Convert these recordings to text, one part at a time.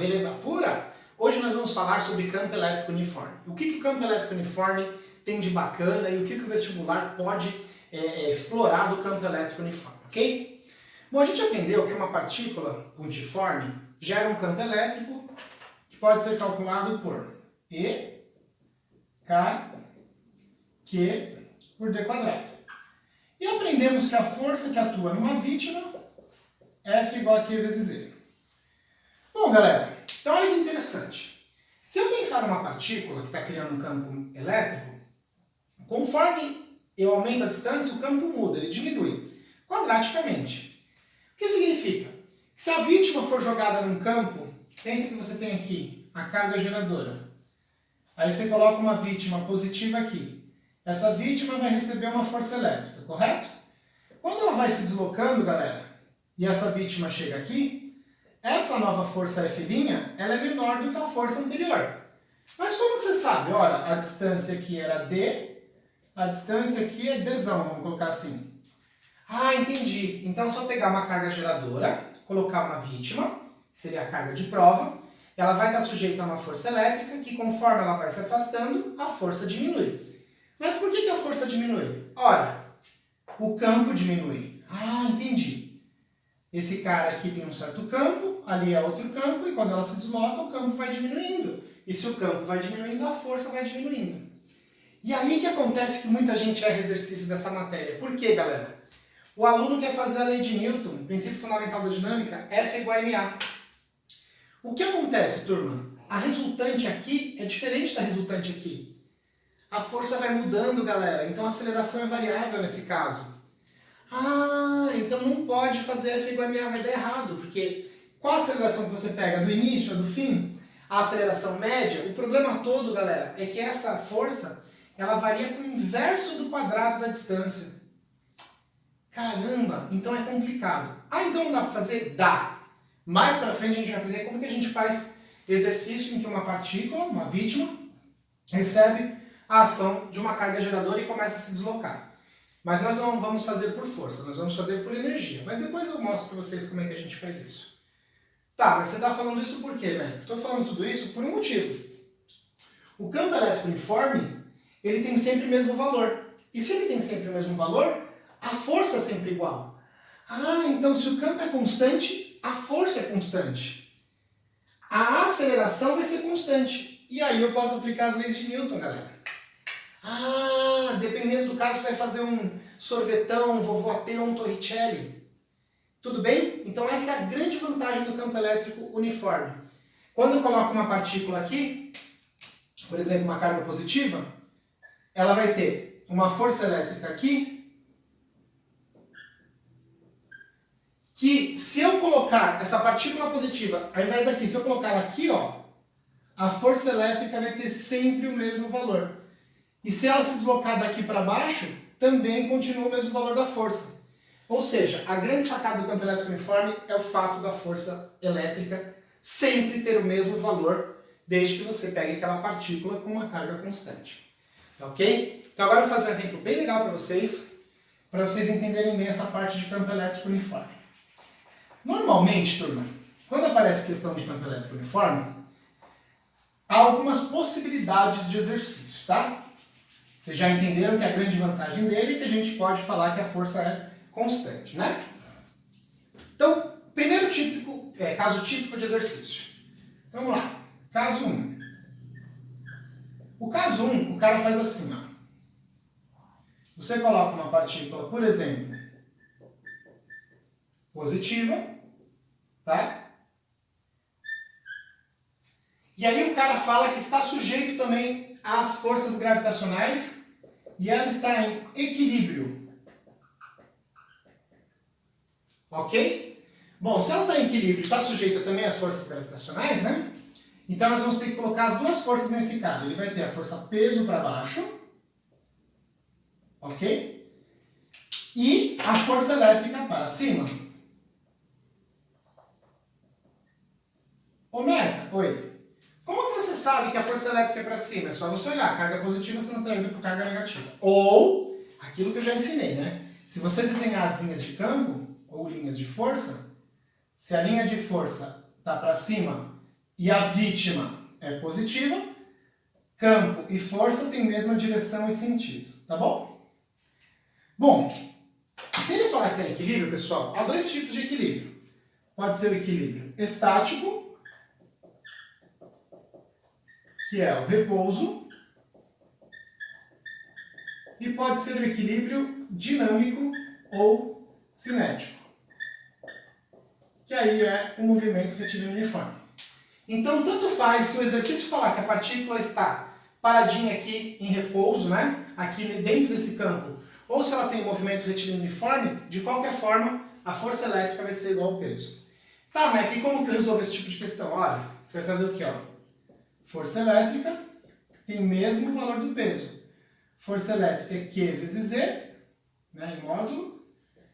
beleza pura? Hoje nós vamos falar sobre campo elétrico uniforme. O que o campo elétrico uniforme tem de bacana e o que o vestibular pode explorar do campo elétrico uniforme, ok? Bom, a gente aprendeu que uma partícula uniforme gera um campo elétrico que pode ser calculado por E, K, Q por D quadrado. E aprendemos que a força que atua numa vítima é F igual a Q vezes Z. Bom, galera, então olha que interessante. Se eu pensar numa partícula que está criando um campo elétrico, conforme eu aumento a distância, o campo muda, ele diminui quadraticamente. O que significa? Se a vítima for jogada num campo, pense que você tem aqui a carga geradora. Aí você coloca uma vítima positiva aqui. Essa vítima vai receber uma força elétrica, correto? Quando ela vai se deslocando, galera, e essa vítima chega aqui, essa nova força F', ela é menor do que a força anterior. Mas como que você sabe? Olha, a distância aqui era D, a distância aqui é Dzão, vamos colocar assim. Ah, entendi. Então, se eu pegar uma carga geradora, colocar uma vítima, que seria a carga de prova, ela vai estar sujeita a uma força elétrica que, conforme ela vai se afastando, a força diminui. Mas por que a força diminui? Olha, o campo diminui. Ah, entendi. Esse cara aqui tem um certo campo, ali é outro campo, e quando ela se desloca, o campo vai diminuindo. E se o campo vai diminuindo, a força vai diminuindo. E aí que acontece que muita gente erra exercício dessa matéria. Por quê, galera? O aluno quer fazer a lei de Newton, princípio fundamental da dinâmica, F igual a ma. O que acontece, turma? A resultante aqui é diferente da resultante aqui. A força vai mudando, galera, então a aceleração é variável nesse caso. Ah, então não pode fazer F igual a ma, vai dar errado, porque qual a aceleração que você pega? Do início a do fim? A aceleração média? O problema todo, galera, é que essa força, ela varia com o inverso do quadrado da distância. Caramba, então é complicado. Ah, então não dá para fazer? Dá. Mais para frente a gente vai aprender como que a gente faz exercício em que uma partícula, uma vítima, recebe a ação de uma carga geradora e começa a se deslocar. Mas nós não vamos fazer por força, nós vamos fazer por energia. Mas depois eu mostro para vocês como é que a gente faz isso. Tá, mas você está falando isso por quê, né? Estou falando tudo isso por um motivo. O campo elétrico uniforme, ele tem sempre o mesmo valor. E se ele tem sempre o mesmo valor, a força é sempre igual. Ah, então se o campo é constante, a força é constante. A aceleração vai ser constante. E aí eu posso aplicar as leis de Newton, galera. Ah, dependendo do caso, você vai fazer um sorvetão, um vovô ateu, um Torricelli. Tudo bem? Então essa é a grande vantagem do campo elétrico uniforme. Quando eu coloco uma partícula aqui, por exemplo, uma carga positiva, ela vai ter uma força elétrica aqui, que se eu colocar essa partícula positiva, ao invés daqui, se eu colocar ela aqui, ó, a força elétrica vai ter sempre o mesmo valor. E se ela se deslocar daqui para baixo, também continua o mesmo valor da força. Ou seja, a grande sacada do campo elétrico uniforme é o fato da força elétrica sempre ter o mesmo valor, desde que você pegue aquela partícula com uma carga constante. Tá ok? Então agora eu vou fazer um exemplo bem legal para vocês entenderem bem essa parte de campo elétrico uniforme. Normalmente, turma, quando aparece questão de campo elétrico uniforme, há algumas possibilidades de exercício, tá? Vocês já entenderam que a grande vantagem dele é que a gente pode falar que a força é constante, né? Então, primeiro caso típico de exercício. Então, vamos lá. Caso 1. O caso 1, o cara faz assim, ó. Você coloca uma partícula, por exemplo, positiva, tá? E aí o cara fala que está sujeito também às forças gravitacionais e ela está em equilíbrio. Ok? Bom, se ela está em equilíbrio e está sujeita também às forças gravitacionais, né? Então nós vamos ter que colocar as duas forças nesse cara. Ele vai ter a força peso para baixo, ok? E a força elétrica para cima. Ô, Merca, oi. Como que você sabe que a força elétrica é para cima? É só você olhar, carga positiva sendo atraída por carga negativa. Ou, aquilo que eu já ensinei, né? Se você desenhar as linhas de campo, ou linhas de força, se a linha de força está para cima e a vítima é positiva, campo e força têm mesma direção e sentido, tá bom? Bom, se ele falar que tem equilíbrio, pessoal, há dois tipos de equilíbrio. Pode ser o equilíbrio estático, que é o repouso, e pode ser o equilíbrio dinâmico ou cinético, que aí é o movimento retilíneo uniforme. Então, tanto faz se o exercício falar que a partícula está paradinha aqui em repouso, né? Aqui dentro desse campo, ou se ela tem um movimento retilíneo uniforme, de qualquer forma, a força elétrica vai ser igual ao peso. Tá, mas aqui como que eu resolvo esse tipo de questão? Olha, você vai fazer o quê? Ó? Força elétrica tem o mesmo valor do peso. Força elétrica é Q vezes Z, né, em módulo,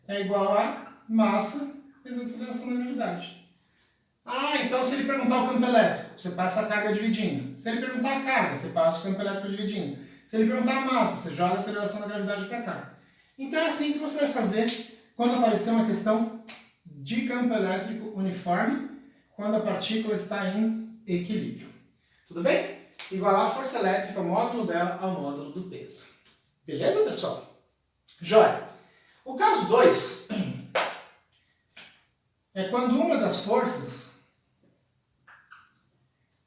é igual a massa vezes a aceleração da gravidade. Ah, então se ele perguntar o campo elétrico, você passa a carga dividindo. Se ele perguntar a carga, você passa o campo elétrico dividindo. Se ele perguntar a massa, você joga a aceleração da gravidade para cá. Então é assim que você vai fazer quando aparecer uma questão de campo elétrico uniforme, quando a partícula está em equilíbrio. Tudo bem? Igualar a força elétrica, o módulo dela, ao módulo do peso. Beleza, pessoal? Joia! O caso 2 é quando uma das forças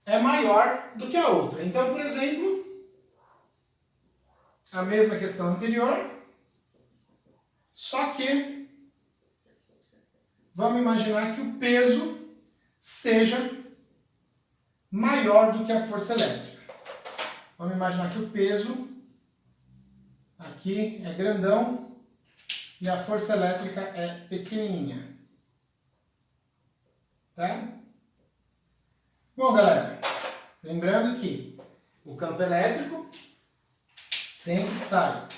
é maior do que a outra. Então, por exemplo, a mesma questão anterior, só que vamos imaginar que o peso seja maior do que a força elétrica. Vamos imaginar que o peso aqui é grandão e a força elétrica é pequenininha. Tá? Bom, galera, lembrando que o campo elétrico sempre sai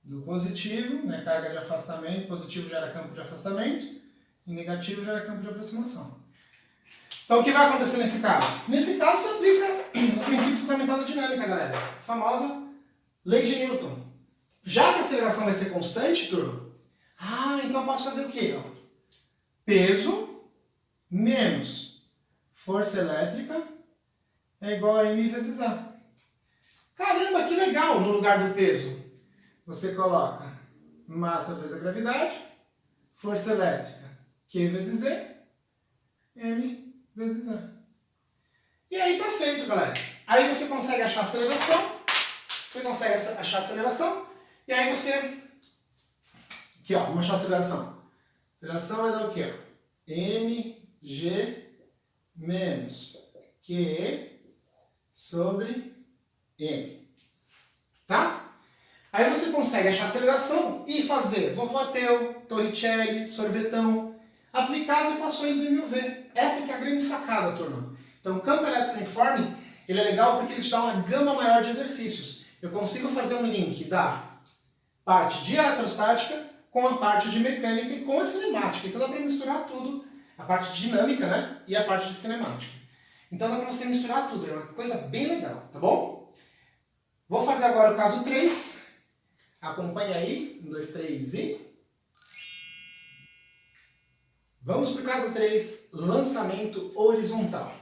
do positivo, né, carga de afastamento, positivo gera campo de afastamento e negativo gera campo de aproximação. Então, o que vai acontecer nesse caso? Nesse caso, se aplica o princípio fundamental da dinâmica, galera. A famosa lei de Newton. Já que a aceleração vai ser constante, turma, então eu posso fazer o quê? Peso menos força elétrica é igual a m vezes a. Caramba, que legal! No lugar do peso, você coloca massa vezes a gravidade, força elétrica Q vezes E, m vezes A. E aí tá feito, galera. Aí você consegue achar a aceleração, e aí você... Aqui, ó, vamos achar a aceleração. A aceleração vai dar o quê? mg menos QE sobre M. Tá? Aí você consegue achar a aceleração e fazer Vovoateu, Torricelli, sorvetão, aplicar as equações do MUV. Essa que é a grande sacada, turma. Então, o campo elétrico uniforme, ele é legal porque ele te dá uma gama maior de exercícios. Eu consigo fazer um link da parte de eletrostática com a parte de mecânica e com a cinemática. Então dá para misturar tudo, a parte de dinâmica, né? E a parte de cinemática. Então dá para você misturar tudo, é uma coisa bem legal, tá bom? Vou fazer agora o caso 3. Acompanha aí, 1, 2, 3 e... Vamos para o caso 3, lançamento horizontal.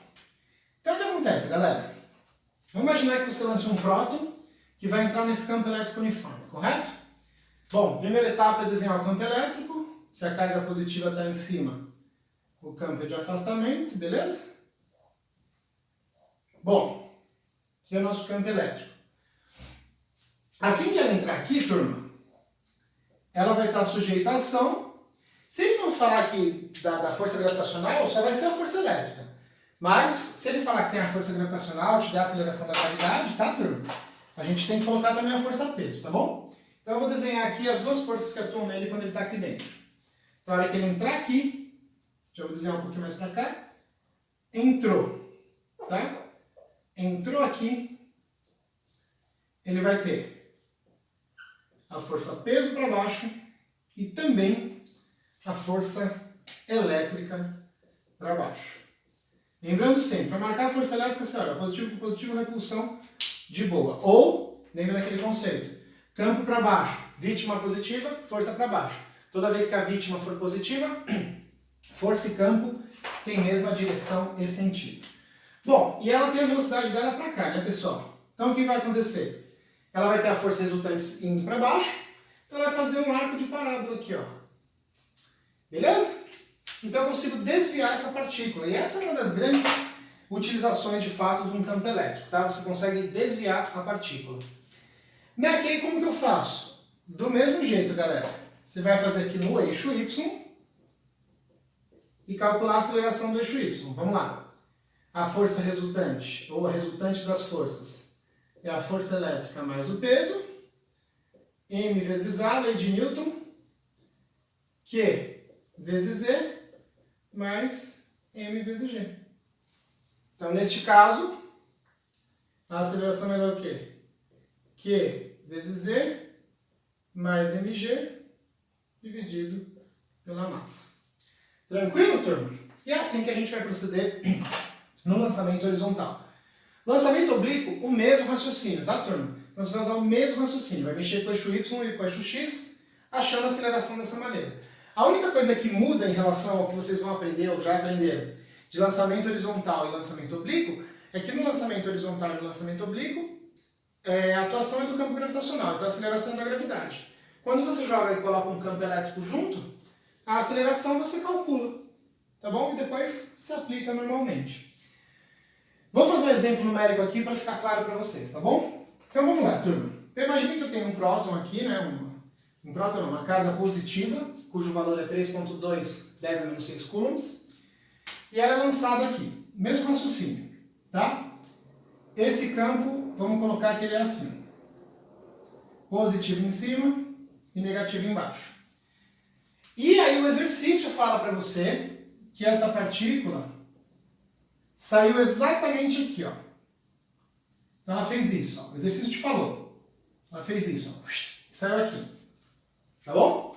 Então o que acontece, galera? Vamos imaginar que você lance um próton que vai entrar nesse campo elétrico uniforme, correto? Bom, primeira etapa é desenhar o campo elétrico. Se a carga positiva está em cima, o campo é de afastamento, beleza? Bom, aqui é o nosso campo elétrico. Assim que ela entrar aqui, turma, ela vai estar sujeita à ação. Se ele não falar aqui da força gravitacional, só vai ser a força elétrica. Mas, se ele falar que tem a força gravitacional, te dá a aceleração da gravidade, tá, turma? A gente tem que colocar também a força-peso, tá bom? Então eu vou desenhar aqui as duas forças que atuam nele quando ele está aqui dentro. Então, na hora que ele entrar aqui, já vou desenhar um pouquinho mais para cá, entrou, tá? Entrou aqui, ele vai ter a força-peso para baixo e também a força elétrica para baixo. Lembrando sempre, para marcar a força elétrica, você olha, positivo com positivo, repulsão de boa. Ou, lembra daquele conceito, campo para baixo, vítima positiva, força para baixo. Toda vez que a vítima for positiva, força e campo têm mesma direção e sentido. Bom, e ela tem a velocidade dela para cá, né, pessoal? Então, o que vai acontecer? Ela vai ter a força resultante indo para baixo, então ela vai fazer um arco de parábola aqui, ó. Beleza? Então, eu consigo desviar essa partícula. E essa é uma das grandes utilizações, de fato, de um campo elétrico, tá? Você consegue desviar a partícula. E aí, como que eu faço? Do mesmo jeito, galera. Você vai fazer aqui no eixo Y e calcular a aceleração do eixo Y. Vamos lá. A força resultante, ou a resultante das forças, é a força elétrica mais o peso, M vezes A, lei de Newton, Q vezes Z, mais M vezes G. Então, neste caso, a aceleração vai dar o quê? Q vezes Z, mais mg, dividido pela massa. Tranquilo, turma? E é assim que a gente vai proceder no lançamento horizontal. Lançamento oblíquo, o mesmo raciocínio, tá, turma? Então você vai usar o mesmo raciocínio, vai mexer com o eixo Y e com o eixo X, achando a aceleração dessa maneira. A única coisa que muda em relação ao que vocês vão aprender, ou já aprenderam, de lançamento horizontal e lançamento oblíquo, é que no lançamento horizontal e no lançamento oblíquo, a atuação é do campo gravitacional, então a aceleração é da gravidade. Quando você joga e coloca um campo elétrico junto, a aceleração você calcula, tá bom? E depois se aplica normalmente. Vou fazer um exemplo numérico aqui para ficar claro para vocês, tá bom? Então vamos lá, turma. Então imagine que eu tenho um próton aqui, né? Uma carga positiva, cujo valor é 3,2 10 a menos 6 coulombs, e ela é lançada aqui. Mesmo raciocínio, tá? Esse campo, vamos colocar que ele é assim. Positivo em cima e negativo embaixo. E aí o exercício fala para você que essa partícula saiu exatamente aqui, ó. Então ela fez isso, ó. O exercício te falou. Ela fez isso, ó. E saiu aqui. Tá bom?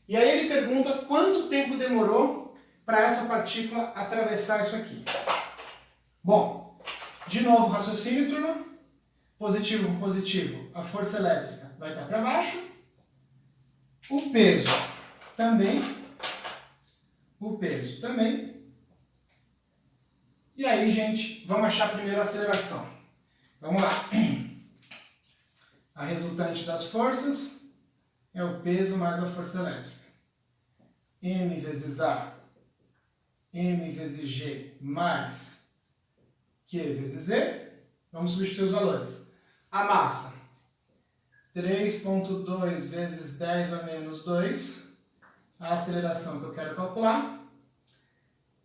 E aí ele pergunta quanto tempo demorou para essa partícula atravessar isso aqui. Bom, de novo raciocínio, turma. Positivo com positivo, a força elétrica vai estar para baixo. O peso também. E aí, gente, vamos achar primeiro a aceleração. Vamos lá. A resultante das forças é o peso mais a força elétrica. M vezes A, M vezes G, mais Q vezes Z. Vamos substituir os valores. A massa, 3,2 vezes 10 a menos 2. A aceleração que eu quero calcular,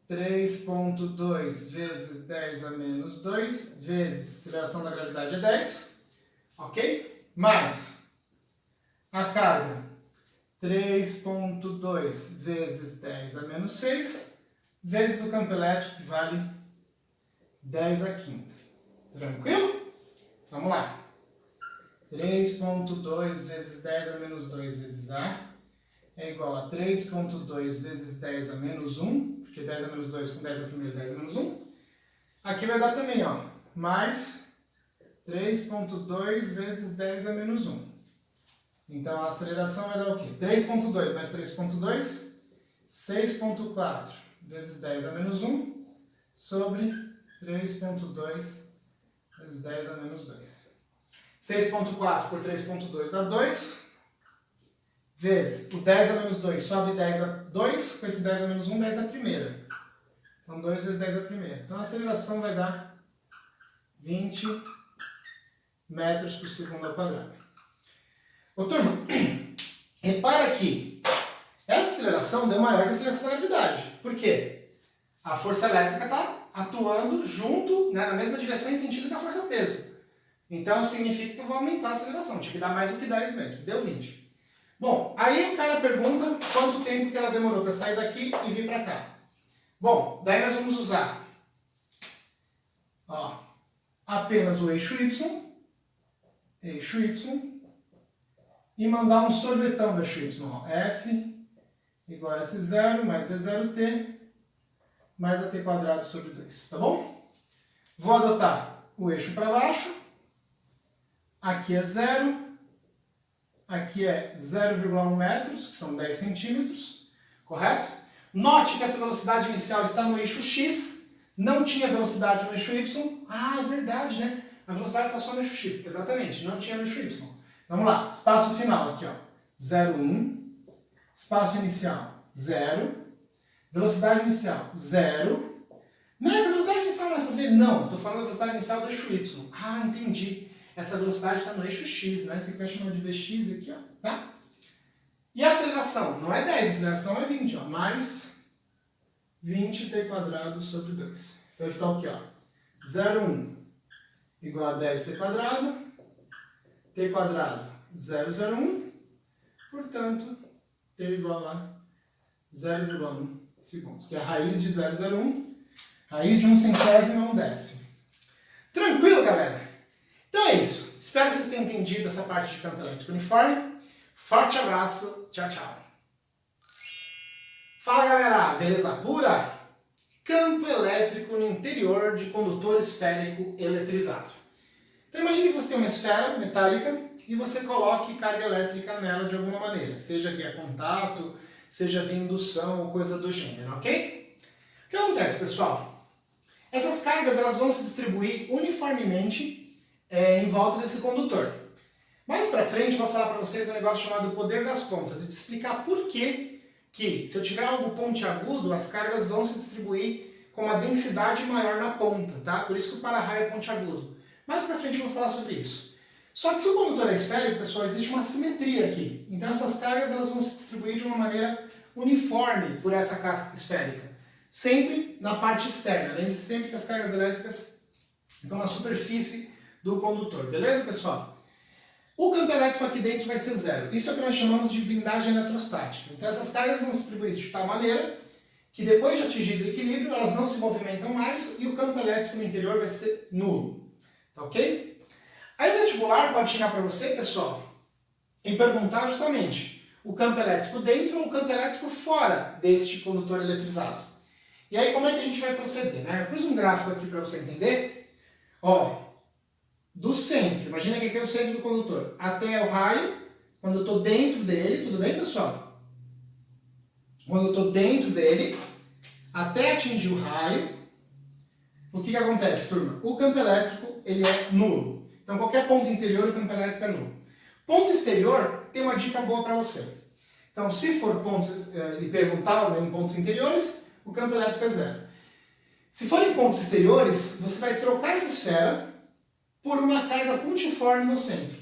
3,2 vezes 10 a menos 2, vezes a aceleração da gravidade é 10, ok? Mais a carga, 3,2 vezes 10 a menos 6, vezes o campo elétrico, que vale 10 a quinta. Tranquilo? Vamos lá. 3,2 vezes 10 a menos 2 vezes A é igual a 3,2 vezes 10 a menos 1, porque 10 a menos 2 com 10 a primeira, 10 a menos 1. Aqui vai dar também, ó, mais 3,2 vezes 10 a menos 1. Então a aceleração vai dar o quê? 3,2 mais 3,2, 6,4 vezes 10 a menos 1 sobre 3,2 vezes 10 a menos 2. 6,4 por 3,2 dá 2, vezes o 10 a menos 2 sobe 10 a 2, com esse 10 a menos 1, 10 a primeira. Então 2 vezes 10 a primeira. Então a aceleração vai dar 20 metros por segundo ao quadrado. Ô turma, repara que essa aceleração deu maior que a aceleração da gravidade. Por quê? A força elétrica está atuando junto, né, na mesma direção e sentido que a força-peso. Então significa que eu vou aumentar a aceleração. Tinha que dar mais do que 10 mesmo. Deu 20. Bom, aí o cara pergunta quanto tempo que ela demorou para sair daqui e vir para cá. Bom, daí nós vamos usar, ó, apenas o eixo Y, e mandar um sorvetão do eixo Y. Ó. S igual a S0 mais V0T mais a T quadrado sobre 2, tá bom? Vou adotar o eixo para baixo. Aqui é 0, aqui é 0,1 metros, que são 10 centímetros, correto? Note que essa velocidade inicial está no eixo X, Não tinha velocidade no eixo Y. Ah, é verdade, né? A velocidade está só no eixo X. Exatamente, não tinha no eixo Y. Vamos lá, espaço final aqui, ó. 0, 1. Espaço inicial, 0. Velocidade inicial, 0. Não é a velocidade inicial nessa vez? Não, eu estou falando da velocidade inicial do eixo Y. Ah, entendi. Essa velocidade está no eixo X, né? Se você quiser chamar de Vx aqui, ó, tá? E a aceleração? Não é 10, a aceleração é 20, ó. Mais 20t² sobre 2. Então vai ficar o quê, ó? 0,1 igual a 10t², t², 0,01, portanto, t igual a 0,1 segundos, que é a raiz de 0,01, raiz de 1/100º é 1/10. Tranquilo, galera? Então é isso. Espero que vocês tenham entendido essa parte de campo elétrico uniforme. Forte abraço, tchau, tchau. Fala, galera, beleza pura? Campo elétrico no interior de condutor esférico eletrizado. Então imagine que você tem uma esfera metálica e você coloque carga elétrica nela de alguma maneira, seja via contato, seja via indução ou coisa do gênero, ok? O que acontece, pessoal? Essas cargas elas vão se distribuir uniformemente em volta desse condutor. Mais pra frente eu vou falar para vocês um negócio chamado poder das pontas e te explicar por que se eu tiver algo pontiagudo, as cargas vão se distribuir com uma densidade maior na ponta, tá? Por isso que o para-raio é pontiagudo. Mais pra frente eu vou falar sobre isso. Só que se o condutor é esférico, pessoal, existe uma simetria aqui. Então essas cargas elas vão se distribuir de uma maneira uniforme por essa casca esférica. Sempre na parte externa. Lembre-se sempre que as cargas elétricas estão na superfície do condutor. Beleza, pessoal? O campo elétrico aqui dentro vai ser 0. Isso é o que nós chamamos de blindagem eletrostática. Então essas cargas vão se distribuir de tal maneira que depois de atingido o equilíbrio, elas não se movimentam mais e o campo elétrico no interior vai ser nulo. Tá ok? Aí o vestibular pode chegar para você, pessoal, e perguntar justamente o campo elétrico dentro ou o campo elétrico fora deste condutor eletrizado. E aí como é que a gente vai proceder, né? Eu pus um gráfico aqui para você entender. Ó, do centro, imagina que aqui é o centro do condutor, até o raio, quando eu estou dentro dele, tudo bem, pessoal? Quando eu estou dentro dele, até atingir o raio, o que acontece, turma? O campo elétrico, ele é nulo. Então, qualquer ponto interior, o campo elétrico é nulo. Ponto exterior, tem uma dica boa para você. Então, se for ponto, e perguntar em pontos interiores, o campo elétrico é 0. Se for em pontos exteriores, você vai trocar essa esfera por uma carga pontiforme no centro.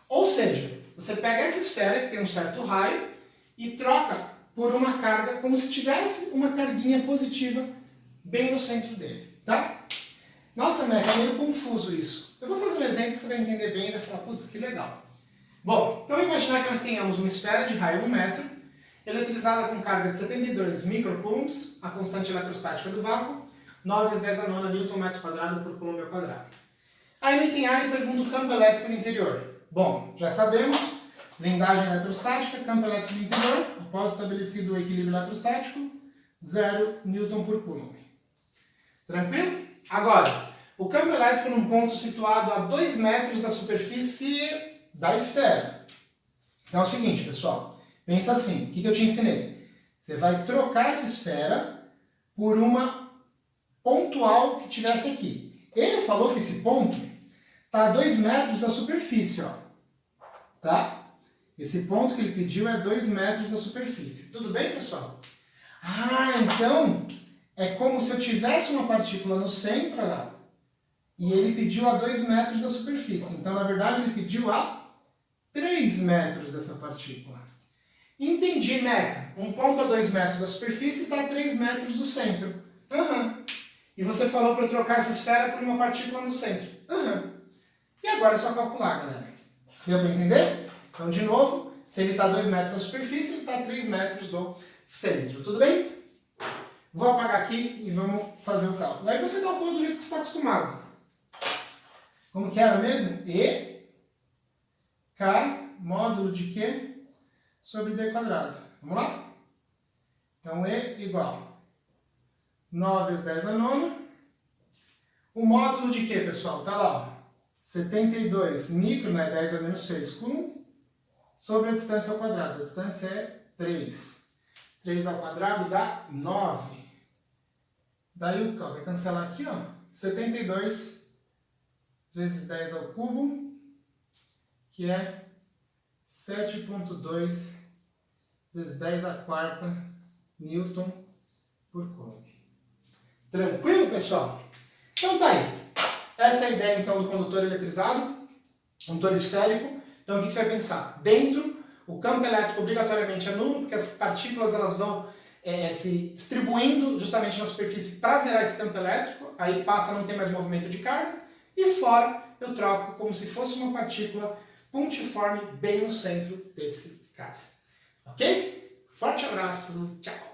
Ou seja, você pega essa esfera que tem um certo raio e troca por uma carga como se tivesse uma carguinha positiva bem no centro dele, tá? Nossa, Meca, é meio confuso isso. Eu vou fazer um exemplo que você vai entender bem e vai falar, putz, que legal. Bom, então imaginar que nós tenhamos uma esfera de raio 1 metro, eletrizada com carga de 72 microcoulombs, a constante eletrostática do vácuo, 9 vezes 10 a 9 Nm² por coulomb ao quadrado. Aí no item A ele pergunta o campo elétrico no interior. Bom, já sabemos, blindagem eletrostática, campo elétrico no interior, após estabelecido o equilíbrio eletrostático, 0 Newton por Coulomb. Tranquilo? Agora, o campo elétrico num ponto situado a 2 metros da superfície da esfera. Então é o seguinte, pessoal, pensa assim, o que eu te ensinei? Você vai trocar essa esfera por uma pontual que tivesse aqui. Ele falou que esse ponto está a 2 metros da superfície, ó. Tá? Esse ponto que ele pediu é 2 metros da superfície. Tudo bem, pessoal? Ah, então é como se eu tivesse uma partícula no centro, olha lá, e ele pediu a 2 metros da superfície. Então, na verdade, ele pediu a 3 metros dessa partícula. Entendi, Meca. Um ponto a 2 metros da superfície está a 3 metros do centro. E você falou para eu trocar essa esfera por uma partícula no centro. E agora é só calcular, galera. Deu para entender? Então, de novo, se ele está a 2 metros da superfície, ele está a 3 metros do centro. Tudo bem? Vou apagar aqui e vamos fazer o cálculo. Aí você calcula do jeito que você está acostumado. Como que era mesmo? E, K, módulo de Q, sobre D². Vamos lá? Então, E igual 9 vezes 10 a 9. O módulo de Q, pessoal? Tá lá, ó. 72 micro, né? 10 a menos 6 Coulomb, sobre a distância ao quadrado. A distância é 3. 3 ao quadrado dá 9. Daí o vai cancelar aqui, ó, 72 vezes 10 ao cubo, que é 7,2 vezes 10 à quarta Newton por Coulomb. Tranquilo, pessoal? Então tá aí. Essa é a ideia, então, do condutor eletrizado, condutor esférico. Então, o que você vai pensar? Dentro, o campo elétrico obrigatoriamente é nulo, porque as partículas elas vão se distribuindo justamente na superfície para zerar esse campo elétrico, aí passa a não ter mais movimento de carga, e fora eu troco como se fosse uma partícula pontiforme bem no centro desse cara. Ok? Forte abraço, tchau!